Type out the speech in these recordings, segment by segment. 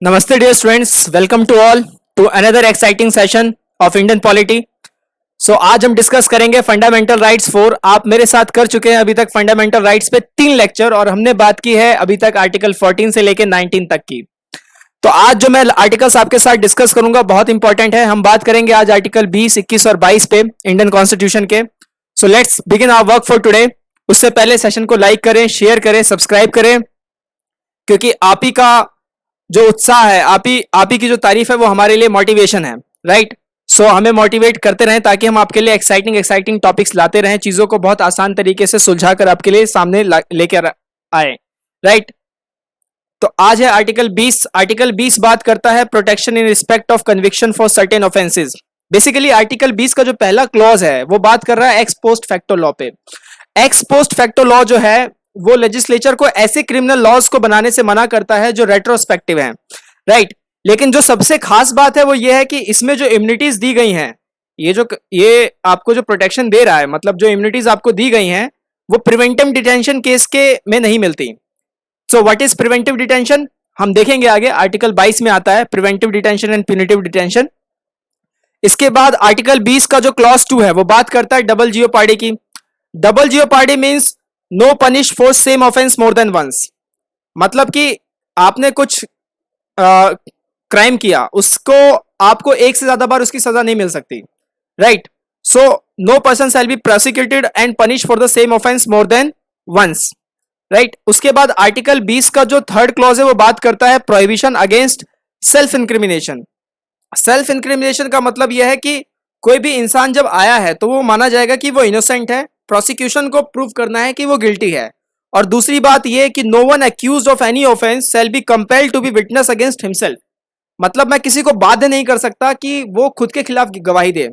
Namaste dear students, welcome to all to another exciting session of Indian Polity. So आज हम discuss करेंगे fundamental rights 4। आप मेरे साथ कर चुके हैं अभी तक फंडामेंटल राइट्स पे 3 लेक्चर और हमने बात की है अभी तक आर्टिकल 14 से लेके 19 तक की। तो आज जो मैं आर्टिकल्स आपके साथ डिस्कस करूंगा बहुत इंपॉर्टेंट है। हम बात करेंगे आज आर्टिकल 20, 21 और 22 पे इंडियन कॉन्स्टिट्यूशन के। So let's begin our work for today. उससे पहले सेशन को लाइक करें, शेयर करें, सब्सक्राइब करें, क्योंकि आप ही का जो उत्साह है, आप ही की जो तारीफ है वो हमारे लिए मोटिवेशन है, राइट। सो हमें मोटिवेट करते रहें ताकि हम आपके लिए एक्साइटिंग टॉपिक्स लाते रहें, चीजों को बहुत आसान तरीके से सुलझाकर आपके लिए सामने लेकर आए, राइट। तो आज है आर्टिकल 20। आर्टिकल 20 बात करता है protection in respect of conviction for certain offences. Basically article 20 का जो पहला क्लॉज है वो बात कर रहा है एक्स पोस्ट फैक्टो लॉ पे। एक्स पोस्ट फैक्टो लॉ जो है वो लेजिस्लेचर को ऐसे क्रिमिनल लॉज को बनाने से मना करता है जो रेट्रोस्पेक्टिव है, राइट। लेकिन जो सबसे खास बात है वो ये है कि इसमें जो इम्यूनिटीज दी गई हैं, ये आपको जो प्रोटेक्शन दे रहा है, मतलब जो इम्यूनिटीज आपको दी गई हैं वो प्रिवेंटिव डिटेंशन केस के में नहीं मिलती। So what is preventive detention हम देखेंगे आगे, आर्टिकल 22 में आता है preventive detention and punitive detention. इसके बाद आर्टिकल 20 का जो क्लॉज 2 है वो बात करता है डबल जियोपार्डी की। Double jeopardy means no punish for same offence more than once. मतलब कि आपने कुछ क्राइम किया, उसको आपको एक से ज्यादा बार उसकी सजा नहीं मिल सकती, right. So no person shall be prosecuted and punish for the same offence more than once, right. उसके बाद आर्टिकल 20 का जो थर्ड क्लॉज है वो बात करता है prohibition against self incrimination. Self incrimination का मतलब यह है कि कोई भी इंसान जब आया है तो वो माना जाएगा कि वो इनोसेंट है, प्रोसिक्यूशन को प्रूव करना है कि वो गिल्टी है। और दूसरी बात यह कि no one accused of any offence shall be compelled to be witness against himself. मतलब मैं किसी को बाध्य नहीं कर सकता कि वो खुद के खिलाफ गवाही दे।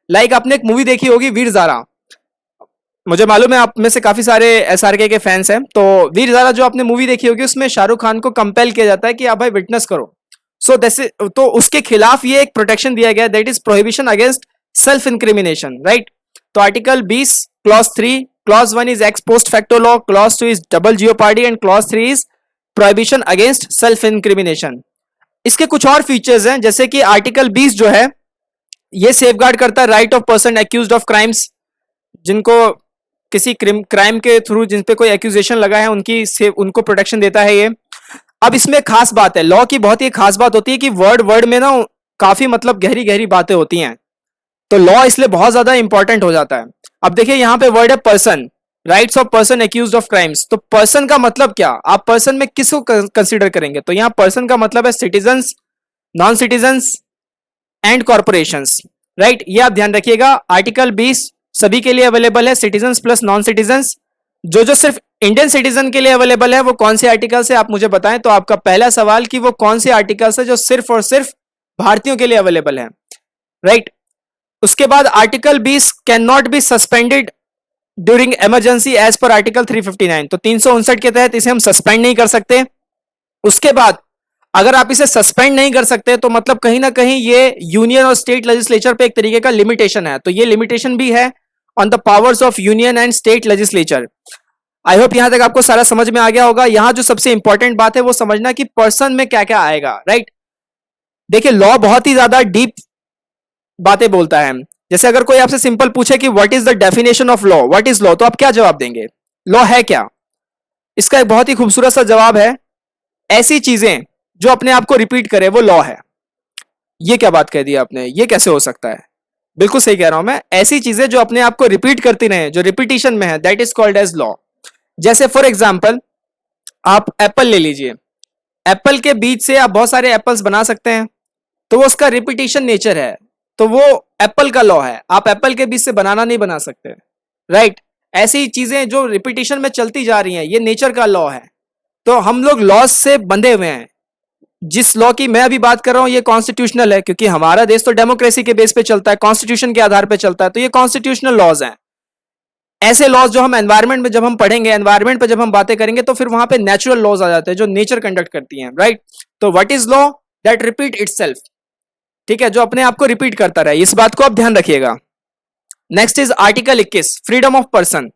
लाइक आपने एक मूवी देखी होगी वीर ज़ारा, मुझे मालूम है आप में से काफी सारे एसआरके के फैंस हैं। तो वीर ज़ारा जो आपने मूवी देखी होगी उसमें शाहरुख खान को कंपेल किया जाता है कि आप भाई विटनेस करो। सो तो उसके खिलाफ ये एक प्रोटेक्शन दिया गया, that is prohibition against self incrimination, right. तो article 20 clause 3, clause 1 is ex post facto law, clause 2 is double jeopardy and clause 3 is prohibition against self incrimination. इसके कुछ और फीचर्स हैं, जैसे कि आर्टिकल 20 जो है ये सेफगार्ड करता है right of person accused of crimes. जिनको किसी क्राइम के थ्रू जिन पे कोई एक्यूजेशन लगा है उनको प्रोटेक्शन देता है ये। अब इसमें खास बात है, लॉ की बहुत ही खास बात होती है कि वर्ड में ना काफी मतलब गहरी गहरी बातें होती हैं, तो लॉ इसलिए बहुत ज्यादा इंपॉर्टेंट हो जाता है। अब देखिए यहाँ पे वर्ड है person, rights of person accused of crimes. तो पर्सन का मतलब क्या, आप पर्सन में किसको कंसीडर करेंगे? तो यहाँ पर्सन का मतलब है citizens, non citizens and corporations, right. ये आप ध्यान रखिएगा। आर्टिकल 20 सभी के लिए अवेलेबल है, सिटीजन्स प्लस नॉन सिटीजन्स। जो सिर्फ इंडियन सिटीजन के लिए अवेलेबल है वो कौन से आर्टिकल से आप मुझे बताएं। तो आपका पहला सवाल कि वो कौन से आर्टिकल है जो सिर्फ और सिर्फ भारतीयों के लिए अवेलेबल है, राइट। उसके बाद article 20 can not be suspended during emergency as per article 359। तो 359 के तहत इसे हम सस्पेंड नहीं कर सकते। उसके बाद अगर आप इसे सस्पेंड नहीं कर सकते तो मतलब कहीं ना कहीं ये यूनियन और स्टेट लेजिस्लेचर पे एक तरीके का लिमिटेशन है। तो ये लिमिटेशन भी है on the powers of union and state legislature. I hope यहां तक आपको सारा समझ में आ गया होगा। यहां जो सबसे इंपॉर्टेंट बात है वो समझना कि पर्सन में क्या क्या आएगा, राइट। देखिए लॉ बहुत ही ज्यादा डीप बातें बोलता है। जैसे अगर कोई आपसे सिंपल पूछे कि what is the definition of law, what is law, तो आप क्या जवाब देंगे? लॉ है क्या? इसका एक बहुत ही खूबसूरत सा जवाब है, ऐसी चीजें जो अपने आप को रिपीट करे वो लॉ है। ये क्या बात कह दी आपने, ये कैसे हो सकता है? बिल्कुल सही कह रहा हूं मैं, ऐसी चीजें जो अपने आप को रिपीट करती रहे, जो रिपीटिशन में है, that is called as law. जैसे फॉर एग्जाम्पल आप एप्पल ले लीजिए, एप्पल के बीज से आप बहुत सारे एप्पल्स बना सकते हैं, तो वो उसका रिपीटिशन नेचर है, तो वो एप्पल का लॉ है। आप एप्पल के बीज से बनाना नहीं बना सकते, राइट। ऐसी चीजें जो रिपीटिशन में चलती जा रही हैं ये नेचर का लॉ है। तो हम लोग लॉज से बंधे हुए हैं। जिस लॉ की मैं अभी बात कर रहा हूं ये कॉन्स्टिट्यूशनल है, क्योंकि हमारा देश तो डेमोक्रेसी के बेस पे चलता है, कॉन्स्टिट्यूशन के आधार पे चलता है, तो ये कॉन्स्टिट्यूशनल लॉज हैं। ऐसे लॉज जो हम एनवायरमेंट में जब हम पढ़ेंगे, एनवायरमेंट पे जब हम बातें करेंगे तो फिर वहां पे नेचुरल लॉज आ जाते हैं जो नेचर कंडक्ट करती हैं, राइट। तो what is law? That repeat itself, ठीक है, जो अपने आप को रिपीट करता रहे। इस बात को आप ध्यान रखिएगा। Next is article 21, freedom of person.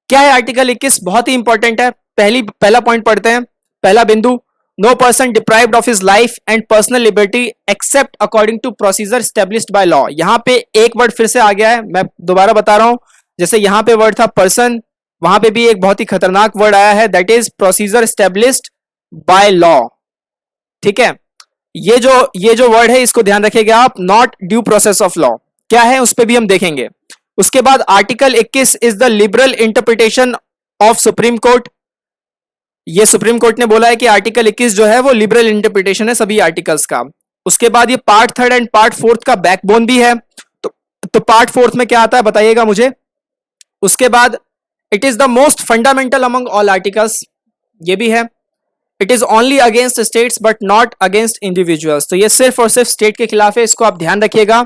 क्या है आर्टिकल 21? बहुत ही इंपॉर्टेंट है। पहला पॉइंट पढ़ते हैं, पहला बिंदु, no person deprived of his life and personal liberty except according to procedure established by law. यहां पे एक वर्ड फिर से आ गया है, मैं दोबारा बता रहा हूं। जैसे यहां पे वर्ड था पर्सन, वहां पे भी एक बहुत ही खतरनाक वर्ड आया है, that is procedure established by law. ठीक है, ये जो वर्ड है इसको ध्यान रखिएगा आप, not due process of law क्या है उस पर भी हम देखेंगे। उसके बाद article 21 is the liberal interpretation of supreme court. ये सुप्रीम कोर्ट ने बोला है कि आर्टिकल 21 जो है वो लिबरल इंटरप्रिटेशन है सभी आर्टिकल्स का। उसके बाद ये पार्ट 3 एंड पार्ट 4 का बैकबोन भी है। तो पार्ट 4 में क्या आता है बताइएगा मुझे। उसके बाद it is the most fundamental among all articles, ये भी है। It is only against states but not against individuals, तो ये सिर्फ और सिर्फ स्टेट के खिलाफ है, इसको आप ध्यान रखिएगा।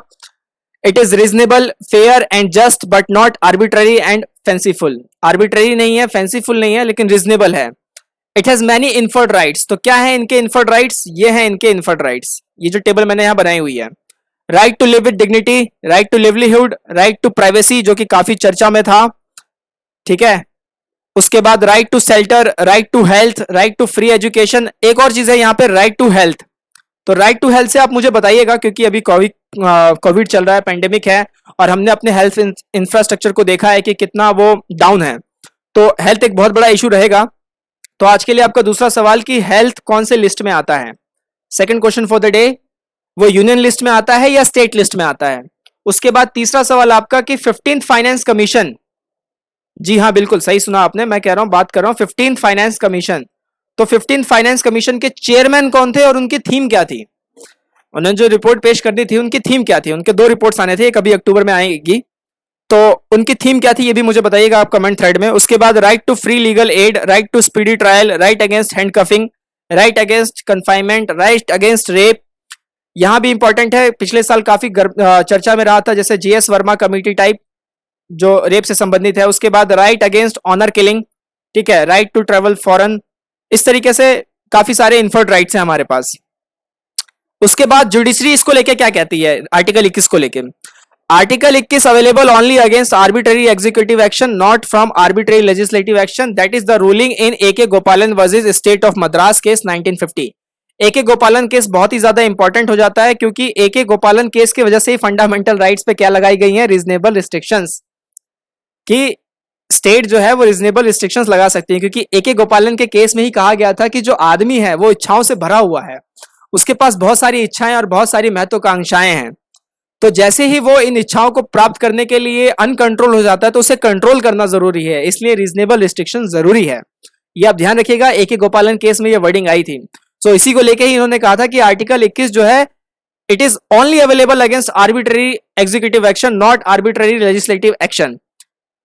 It is reasonable, fair and just but not arbitrary and fanciful. Arbitrary नहीं है, फेंसीफुल नहीं है, लेकिन रीजनेबल है। It has many inferred rights, तो क्या है इनके इन्फर्ड राइट्स, ये है इनके इन्फर्ड राइट्स, ये जो टेबल मैंने यहां बनाई हुई है। Right to live with dignity, right to livelihood, right to privacy जो कि काफी चर्चा में था, ठीक है। उसके बाद right to shelter, right to health, right to free education. एक और चीज है यहाँ पे राइट टू हेल्थ, तो राइट टू हेल्थ से आप मुझे बताइएगा, क्योंकि अभी कोविड चल रहा है, पेंडेमिक है, और हमने अपने हेल्थ इंफ्रास्ट्रक्चर को देखा है कि कितना वो डाउन है, तो हेल्थ एक बहुत बड़ा इशू रहेगा। तो आज के लिए आपका दूसरा सवाल कि हेल्थ कौन से लिस्ट में आता है। Second question for the day, वो यूनियन लिस्ट में आता है या स्टेट लिस्ट में आता है। उसके बाद तीसरा सवाल आपका कि 15th फाइनेंस कमीशन, जी हाँ बिल्कुल सही सुना आपने, मैं कह रहा हूं बात कर रहा हूं 15th फाइनेंस कमीशन। तो 15th फाइनेंस कमीशन के चेयरमैन कौन थे और उनकी थीम क्या थी, उन्होंने जो रिपोर्ट पेश करनी थी उनकी थीम क्या थी। उनके 2 रिपोर्ट्स आने थे, कभी अक्टूबर में आएगी, तो उनकी थीम क्या थी ये भी मुझे बताइएगा आप कमेंट थ्रेड में। उसके बाद right to free legal aid, right to speedy trial, right against handcuffing, right against confinement, right against rape, यहां भी इंपॉर्टेंट है, पिछले साल काफी चर्चा में रहा था, जैसे जीएस वर्मा कमेटी टाइप जो रेप से संबंधित है। उसके बाद राइट अगेंस्ट ऑनर किलिंग, ठीक है, राइट टू ट्रेवल फॉरेन, इस तरीके से काफी सारे इन्फर्ड राइट्स हैं हमारे पास। उसके बाद जुडिशरी इसको लेके क्या कहती है, आर्टिकल 21 को लेके। Article 21 available only against arbitrary executive action not from arbitrary legislative action, that is the ruling in A K. Gopalan versus state of Madras case 1950। A K. Gopalan case बहुत ही ज्यादा इंपॉर्टेंट हो जाता है, क्योंकि ए.के. गोपालन केस की वजह से ही फंडामेंटल राइट्स पे क्या लगाई गई है, रीजनेबल रिस्ट्रिक्शंस, कि स्टेट जो है वो रीजनेबल रिस्ट्रिक्शंस लगा सकती है। क्योंकि ए.के. गोपालन के केस में ही कहा गया था कि जो आदमी है वो इच्छाओं से भरा हुआ है, उसके पास बहुत सारी इच्छाएं और बहुत सारी महत्वाकांक्षाएं हैं, तो जैसे ही वो इन इच्छाओं को प्राप्त करने के लिए अनकंट्रोल हो जाता है तो उसे कंट्रोल करना जरूरी है, इसलिए रीजनेबल रिस्ट्रिक्शन जरूरी है। ये आप ध्यान रखिएगा, ए.के. गोपालन केस में ये वर्डिंग आई थी। सो इसी को लेके ही इन्होंने कहा था कि आर्टिकल 21 जो है it is only available against arbitrary executive action not arbitrary legislative action.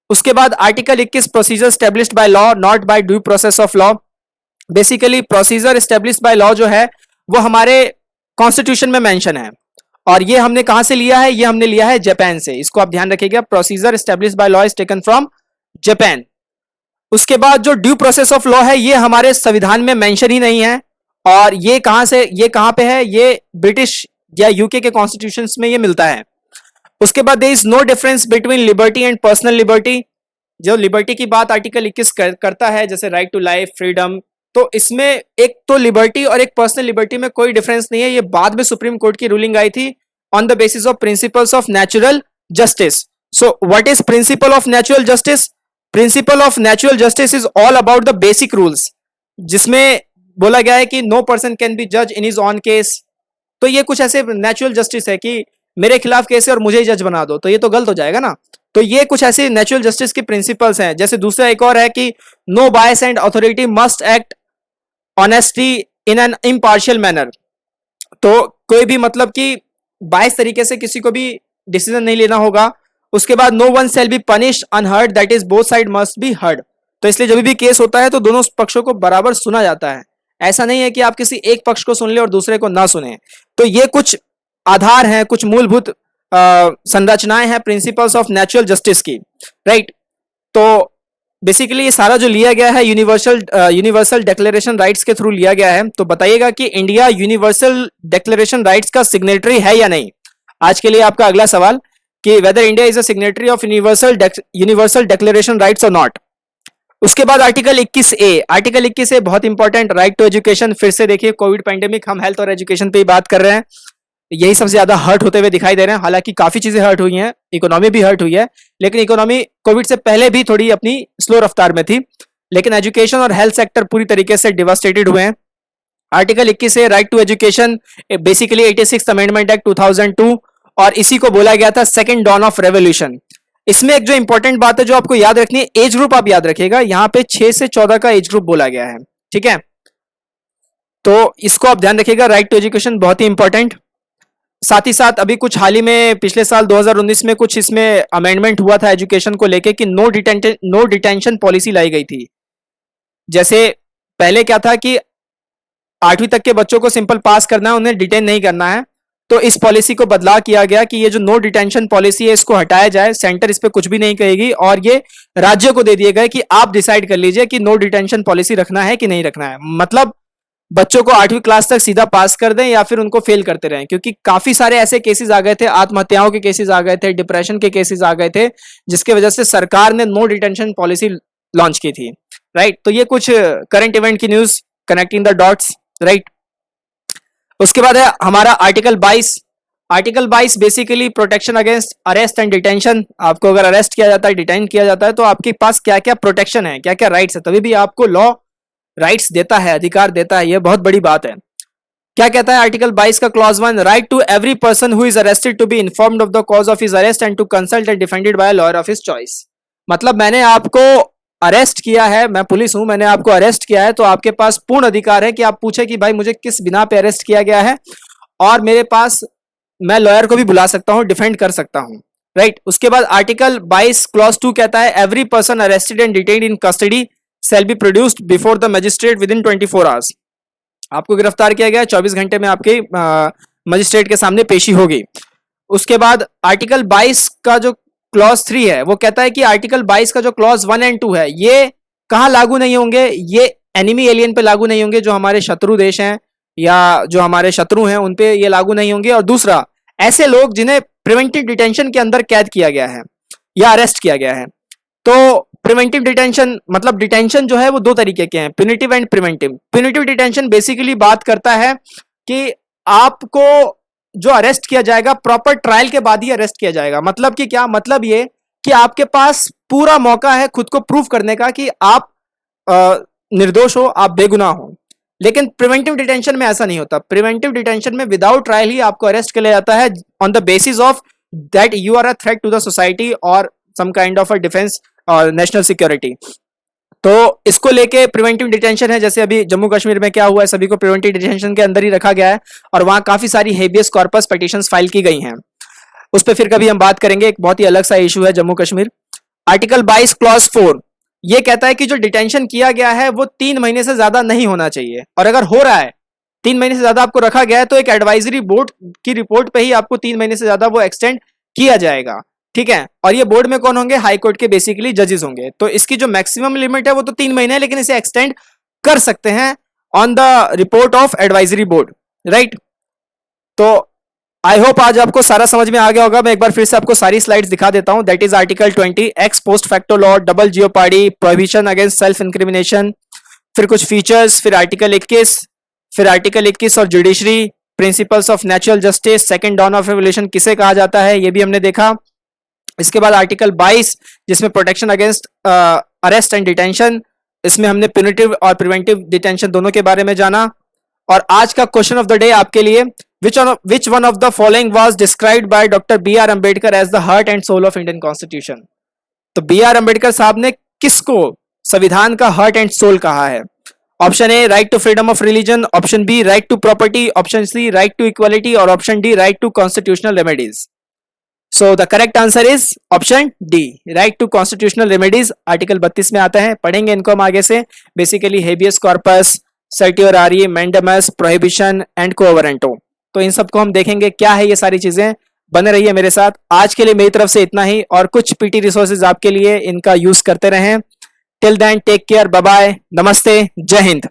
उसके बाद article 21 procedure established by law not by due process of law. Basically procedure established by law जो है वो हमारे कॉन्स्टिट्यूशन में मेंशन है, और ये हमने कहां से लिया है, ये हमने लिया है जापान से, इसको आप ध्यान रखिएगा, procedure established by law is taken from Japan. उसके बाद जो ड्यू प्रोसेस ऑफ लॉ है ये हमारे संविधान में मेंशन ही नहीं है, और ये कहां पे है, ये ब्रिटिश या यूके के कॉन्स्टिट्यूशंस में ये मिलता है। उसके बाद there is no difference between liberty and personal liberty. जो लिबर्टी की बात आर्टिकल 21 करता है, जैसे राइट टू लाइफ, फ्रीडम, तो इसमें एक तो लिबर्टी और एक पर्सनल लिबर्टी में कोई डिफरेंस नहीं है। ये बाद में सुप्रीम कोर्ट की रूलिंग आई थी on the basis of principles of natural justice. So what is principle of natural justice? Principle of natural justice is all about the basic rules, जिसमें बोला गया है कि नो पर्सन कैन बी जज in his on case. तो ये कुछ ऐसे नेचुरल जस्टिस है कि मेरे खिलाफ केस है और मुझे ही जज बना दो, तो ये तो गलत हो जाएगा ना। तो ये कुछ ऐसे नेचुरल जस्टिस के प्रिंसिपल्स हैं। जैसे दूसरा एक और है कि no bias and authority must act honesty in an impartial manner. तो कोई भी मतलब कि बायस तरीके से किसी को भी डिसीजन नहीं लेना होगा। उसके बाद no one shall be punished unheard, that is both side must be heard. तो इसलिए जब भी केस होता है तो दोनों पक्षों को बराबर सुना जाता है, ऐसा नहीं है कि आप किसी एक पक्ष को सुन ले और दूसरे को ना सुने। तो ये कुछ आधार हैं, कुछ मूलभूत संरचनाएं हैं प्रिंसिपल्स ऑफ नेचुरल जस्टिस की, राइट। तो बेसिकली ये सारा जो लिया गया है यूनिवर्सल डिक्लेरेशन राइट्स के थ्रू लिया गया है। तो बताइएगा कि इंडिया यूनिवर्सल डिक्लेरेशन राइट्स का सिग्नेटरी है या नहीं। आज के लिए आपका अगला सवाल कि weather India is a signatory of universal declaration rights और नॉट। उसके बाद आर्टिकल 21A, आर्टिकल 21A बहुत इंपॉर्टेंट, राइट टू एजुकेशन। फिर से देखिए कोविड पैंडेमिक, हम हेल्थ और एजुकेशन पे ही बात कर रहे हैं, यही सबसे ज्यादा हर्ट होते हुए दिखाई दे रहे हैं। हालांकि काफी चीजें हर्ट हुई हैं, इकोनॉमी भी हर्ट हुई है, लेकिन इकोनॉमी कोविड से पहले भी थोड़ी अपनी स्लो रफ्तार में थी, लेकिन एजुकेशन और हेल्थ सेक्टर पूरी तरीके से डिवास्टेटेड हुए हैं। Article 21 right to education, basically 86 amendment act 2002, और इसी को बोला गया था सेकंड डॉन ऑफ रेवोल्यूशन। इसमें एक जो इंपॉर्टेंट बात है जो आपको याद रखनी है, एज ग्रुप आप याद रखिएगा, यहां पे 6 से 14 का एज ग्रुप बोला गया है, ठीक है, तो इसको आप ध्यान रखिएगा, राइट टू एजुकेशन बहुत ही इंपॉर्टेंट। साथ ही साथ अभी कुछ हाल ही में पिछले साल 2019 में कुछ इसमें अमेंडमेंट हुआ था एजुकेशन को लेके कि नो डिटेंशन पॉलिसी लाई गई थी। जैसे पहले क्या था कि 8वीं तक के बच्चों को सिंपल पास करना है, उन्हें डिटेन नहीं करना है, तो इस पॉलिसी को बदलाव किया गया कि ये जो नो डिटेंशन पॉलिसी है इसको हटाया जाए, सेंटर इस पे कुछ भी नहीं कहेगी, और ये राज्य को दे दिए गए कि आप डिसाइड कर लीजिए कि नो डिटेंशन पॉलिसी रखना है कि नहीं रखना है। मतलब बच्चों को 8वीं क्लास तक सीधा पास कर दें या फिर उनको फेल करते रहें, क्योंकि काफी सारे ऐसे केसेस आ गए थे, आत्महत्याओं के केसेस आ गए थे, डिप्रेशन के केसेस आ गए थे, जिसके वजह से सरकार ने नो डिटेंशन पॉलिसी लॉन्च की थी, राइट। तो ये कुछ करंट इवेंट की news, connecting the dots, right. उसके बाद है हमारा article 22। Article 22 basically protection against arrest and detention. आपको अगर अरेस्ट किया जाता है, डिटेन किया जाता है, तो आपके पास क्या क्या प्रोटेक्शन है, क्या क्या राइट्स है, तभी भी आपको लॉ राइट्स देता है, अधिकार देता है, यह बहुत बड़ी बात है। क्या कहता है आर्टिकल 22 का clause 1, right to every person who is arrested to be informed of the cause of his arrest and to consult and defended by lawyer of his choice. मतलब मैंने आपको अरेस्ट किया है, मैं पुलिस हूं, मैंने आपको अरेस्ट किया है, तो आपके पास पूर्ण अधिकार है कि आप पूछे कि भाई मुझे किस बिना पे अरेस्ट किया गया है, और मेरे पास, मैं लॉयर को भी बुला सकता हूं, डिफेंड कर सकता हूं, राइट। उसके बाद आर्टिकल 22 क्लॉज 2 कहता है every person arrested and detained in custody shall be produced before the magistrate within 24 hours। आपको गिरफ्तार किया गया, 24 घंटे में आपके मजिस्ट्रेट के सामने पेशी होगी। उसके बाद आर्टिकल 22 का जो क्लॉज 3 है वो कहता है कि आर्टिकल 22 का जो क्लॉज 1 एंड 2 है ये कहाँ लागू नहीं होंगे, ये एनिमी एलियन पे लागू नहीं होंगे, जो हमारे शत्रु देश हैं या जो हमारे शत्रु हैं उन पे ये लागू नहीं होंगे। और दूसरा, ऐसे लोग जिन्हें प्रिवेंटिव डिटेंशन के अंदर कैद किया गया है या अरेस्ट किया गया है। तो प्रिवेंटिव डिटेंशन मतलब डिटेंशन जो है वो दो तरीके के हैं, punitive and preventive. Punitive detention basically बात करता है कि आपको जो अरेस्ट किया जाएगा प्रॉपर ट्रायल के बाद ही अरेस्ट किया जाएगा। मतलब कि क्या, मतलब ये कि आपके पास पूरा मौका है खुद को प्रूव करने का कि आप निर्दोष हो, आप बेगुनाह हो। लेकिन प्रिवेंटिव डिटेंशन में ऐसा नहीं होता। प्रिवेंटिव डिटेंशन में विदाउट ट्रायल ही आपको अरेस्ट किया जाता है on the basis of that you are a threat to the society और some kind of a defence और नेशनल सिक्योरिटी। तो इसको लेके प्रिवेंटिव डिटेंशन है, जैसे अभी जम्मू कश्मीर में क्या हुआ है, सभी को प्रिवेंटिव डिटेंशन के अंदर ही रखा गया है और वहां काफी सारी हेबियस कॉर्पस पिटीशंस फाइल की गई हैं। उस पर फिर कभी हम बात करेंगे, एक बहुत ही अलग सा इशू है जम्मू कश्मीर। आर्टिकल 22 क्लॉज 4 ये कहता है कि जो डिटेंशन किया गया है वो 3 महीने से ज्यादा नहीं होना चाहिए, और अगर हो रहा है 3 महीने से ज्यादा आपको रखा गया है तो एक एडवाइजरी बोर्ड की रिपोर्ट पे ही आपको 3 महीने से ज्यादा वो एक्सटेंड किया जाएगा, ठीक है। और ये बोर्ड में कौन होंगे, हाई कोर्ट के बेसिकली जजेस होंगे। तो इसकी जो मैक्सिमम लिमिट है वो तो 3 महीने है, लेकिन इसे एक्सटेंड कर सकते हैं on the report of advisory board, right. तो आई होप आज आपको सारा समझ में आ गया होगा। मैं एक बार फिर से आपको सारी स्लाइड्स दिखा देता हूं। That is article 20 x post facto law, double jeopardy, prohibition against self incrimination, फिर कुछ फीचर्स, फिर आर्टिकल 21, फिर आर्टिकल 21 और judiciary, principles of natural justice, second dawn of revolution किसे कहा जाता है ये भी हमने देखा। इसके बाद आर्टिकल 22 जिसमें protection against arrest and detention, इसमें हमने प्यूनिटिव और प्रिवेंटिव डिटेंशन दोनों के बारे में जाना। और आज का क्वेश्चन ऑफ द डे आपके लिए, which one of the following was described by Dr. B.R. Ambedkar as the heart and soul of Indian Constitution? तो B.R. अम्बेडकर साहब ने किसको संविधान का हार्ट एंड सोल कहा है? Option A right to freedom of religion, option B right to property, option C right to equality और option D right to constitutional remedies. So the correct answer is option D, right to constitutional remedies. Article 32 में आता है, पढ़ेंगे इनको हम आगे से। Basically habeas corpus, certiorari, mandamus, prohibition and quo warranto, तो इन सबको हम देखेंगे क्या है ये सारी चीजें। बने रहिए मेरे साथ। आज के लिए मेरी तरफ से इतना ही, और कुछ पीटी रिसोर्सेज आपके लिए, इनका यूज करते रहें। Till then take care, bye bye, नमस्ते, जय हिंद।